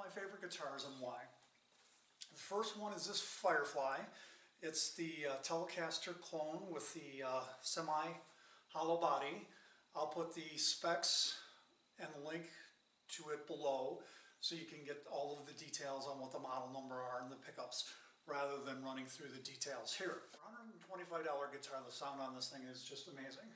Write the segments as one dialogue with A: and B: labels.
A: my favorite guitars and why. The first one is this Firefly. It's the Telecaster clone with the semi-hollow body. I'll put the specs and the link to it below so you can get all of the details on what the model number are and the pickups rather than running through the details here. For a $125 guitar, the sound on this thing is just amazing.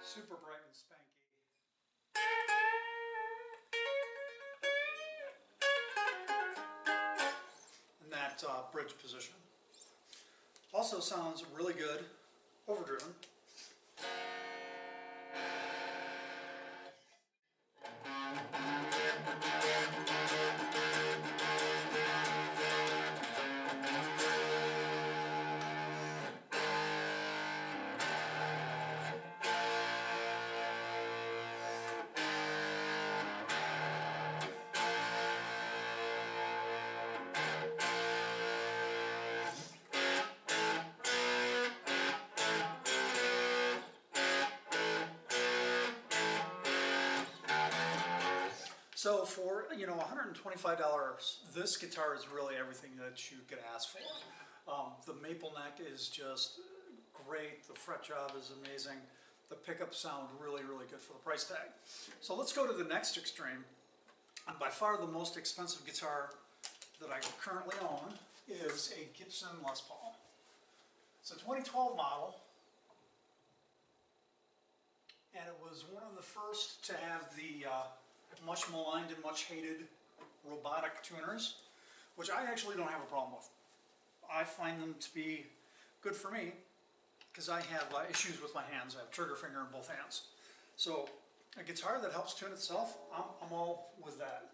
A: Super bright and spanky. In that bridge position. Also sounds really good, overdriven. So for, $125, this guitar is really everything that you could ask for. The maple neck is just great. The fret job is amazing. The pickups sound really, really good for the price tag. So let's go to the next extreme. And by far the most expensive guitar that I currently own is a Gibson Les Paul. It's a 2012 model. And it was one of the first to have the much maligned and much hated robotic tuners, which I actually don't have a problem with. I find them to be good for me because I have issues with my hands. I have trigger finger in both hands. So a guitar that helps tune itself, I'm all with that.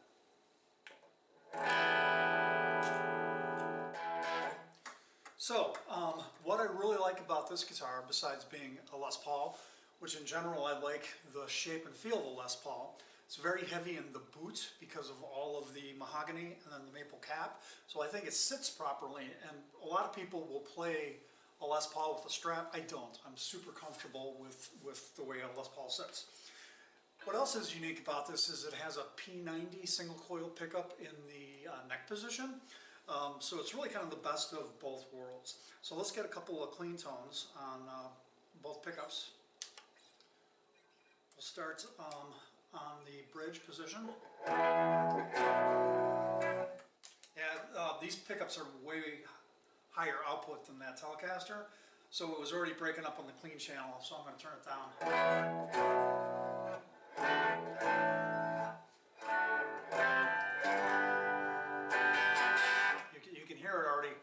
A: So what I really like about this guitar, besides being a Les Paul, which in general I like the shape and feel of the Les Paul. It's very heavy in the boot because of all of the mahogany and then the maple cap. So I think it sits properly, and a lot of people will play a Les Paul with a strap. I don't. I'm super comfortable with the way a Les Paul sits. What else is unique about this is it has a P90 single coil pickup in the neck position. So it's really kind of the best of both worlds. So let's get a couple of clean tones on both pickups. We'll start on the bridge position. Yeah, these pickups are way higher output than that Telecaster, so it was already breaking up on the clean channel, so I'm going to turn it down. You can hear it already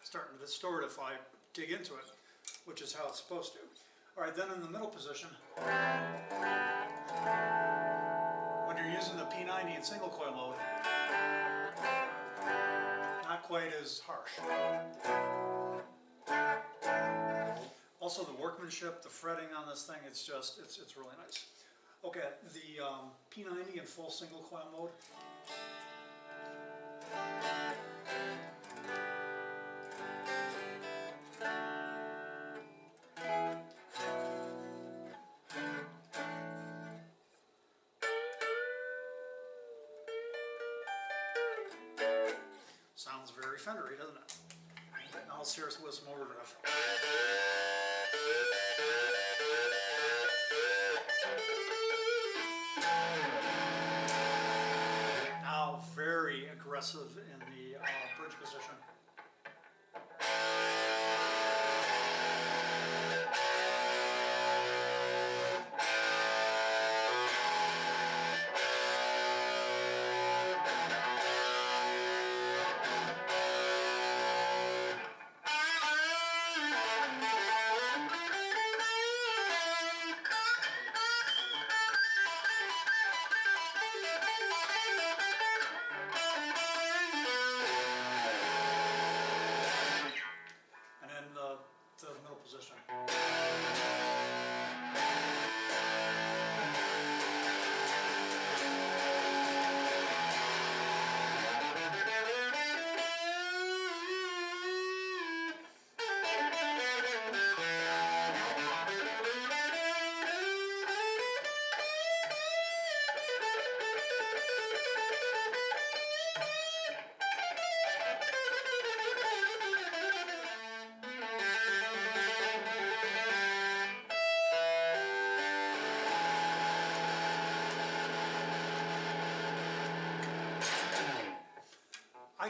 A: starting to distort if I dig into it, which is how it's supposed to. Alright, then in the middle position, when you're using the P90 in single coil mode, not quite as harsh. Also the workmanship, the fretting on this thing, it's really nice. Okay, the P90 in full single coil mode. Sounds very Fendery, doesn't it? Now let's hear us with some overdrive. Now very aggressive in the bridge position.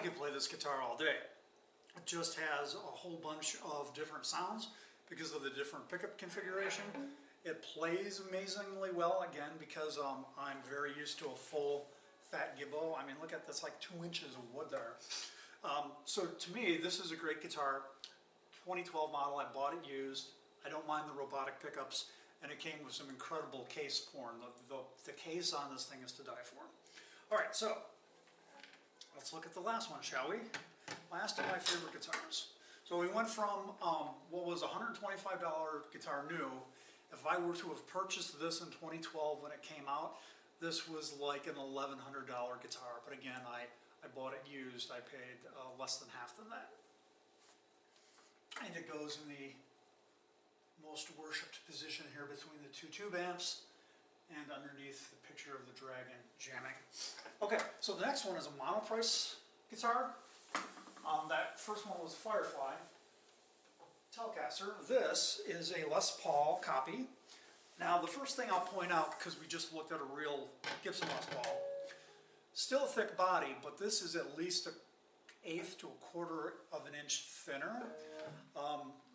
A: could play this guitar all day. It just has a whole bunch of different sounds because of the different pickup configuration. It plays amazingly well, again, because I'm very used to a full fat gibbo. I mean, look at this, like 2 inches of wood there. So to me, this is a great guitar. 2012 model, I bought it used. I don't mind the robotic pickups, and it came with some incredible case porn. The case on this thing is to die for. All right, so let's look at the last one, shall we? Last of my favorite guitars. So we went from what was a $125 guitar new. If I were to have purchased this in 2012 when it came out, this was like an $1,100 guitar. But again, I bought it used. I paid less than half than that. And it goes in the most worshipped position here between the 2 tube amps and underneath the picture of the dragon jamming. Okay, so the next one is a Monoprice guitar. That first one was Firefly Telecaster. This is a Les Paul copy. Now the first thing I'll point out, because we just looked at a real Gibson Les Paul, still a thick body, but this is at least 1/8 to 1/4 of an inch thinner.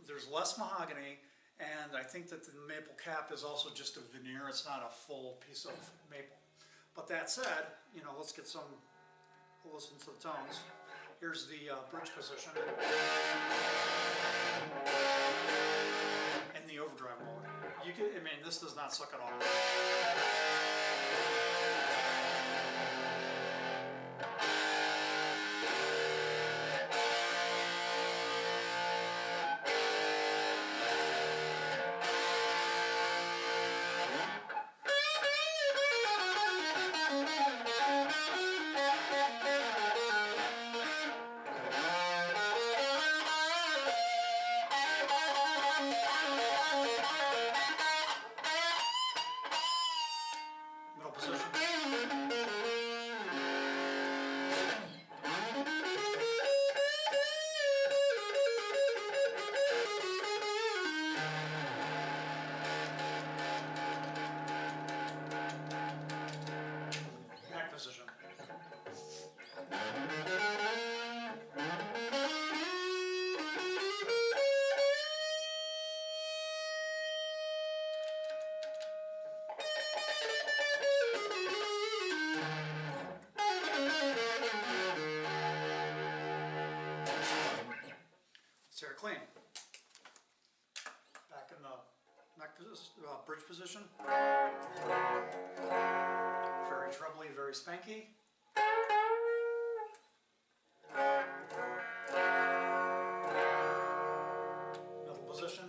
A: There's less mahogany, and I think that the maple cap is also just a veneer. It's not a full piece of maple. But that said, you know, let's get some, we'll listen to the tones. Here's the bridge position and the overdrive mode. You can, I mean, this does not suck at all. Middle position. Neck position. Let's hear it clean. Back in the neck position, bridge position. Very trebly, very spanky. Middle position.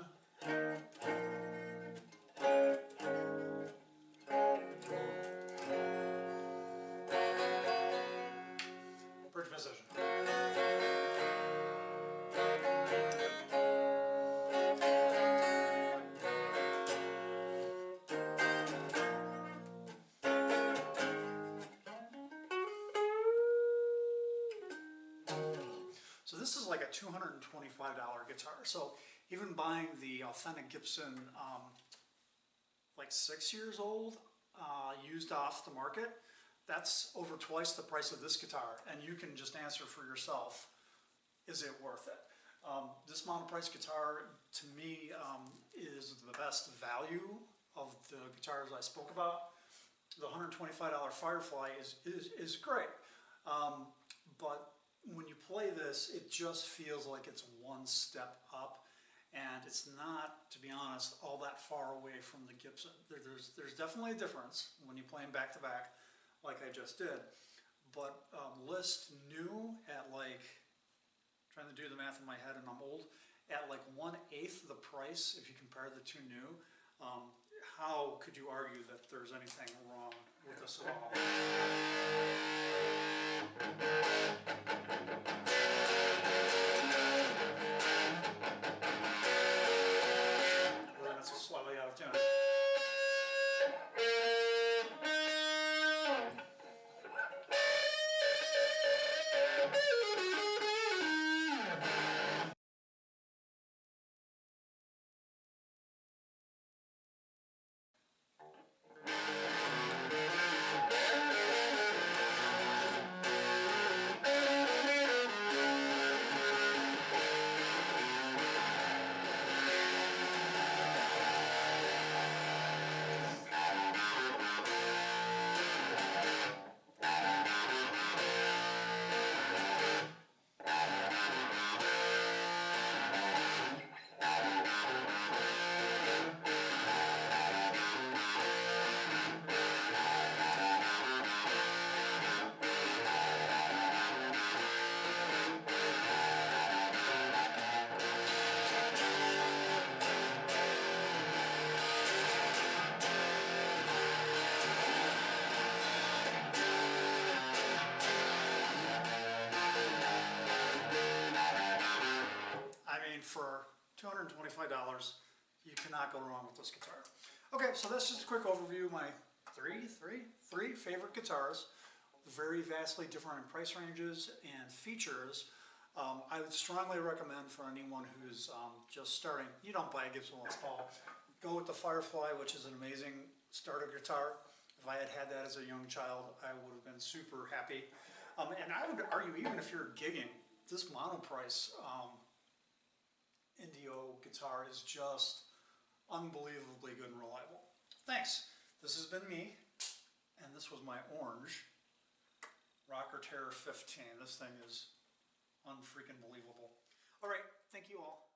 A: Bridge position. So this is like a $225 guitar. So even buying the authentic Gibson, like 6 years old, used off the market, that's over twice the price of this guitar. And you can just answer for yourself, is it worth it? This Monoprice guitar, to me, is the best value of the guitars I spoke about. The $125 Firefly is great, but when you play this, it just feels like it's one step up, and it's not, to be honest, all that far away from the Gibson. There's definitely a difference when you play them back to back, like I just did. But list new at, like, trying to do the math in my head and I'm old, at like 1/8 the price if you compare the two new. How could you argue that there's anything wrong with this at all? That's slightly out of tune. for $225, you cannot go wrong with this guitar. Okay, so that's just a quick overview of my three favorite guitars. Very vastly different in price ranges and features. I would strongly recommend for anyone who's just starting, you don't buy a Gibson Les Paul. Go with the Firefly, which is an amazing starter guitar. If I had had that as a young child, I would have been super happy. And I would argue, even if you're gigging, this Monoprice Indio guitar is just unbelievably good and reliable. Thanks. This has been me, and this was my orange Rocker Terror 15. This thing is unfreaking believable. All right, thank you all.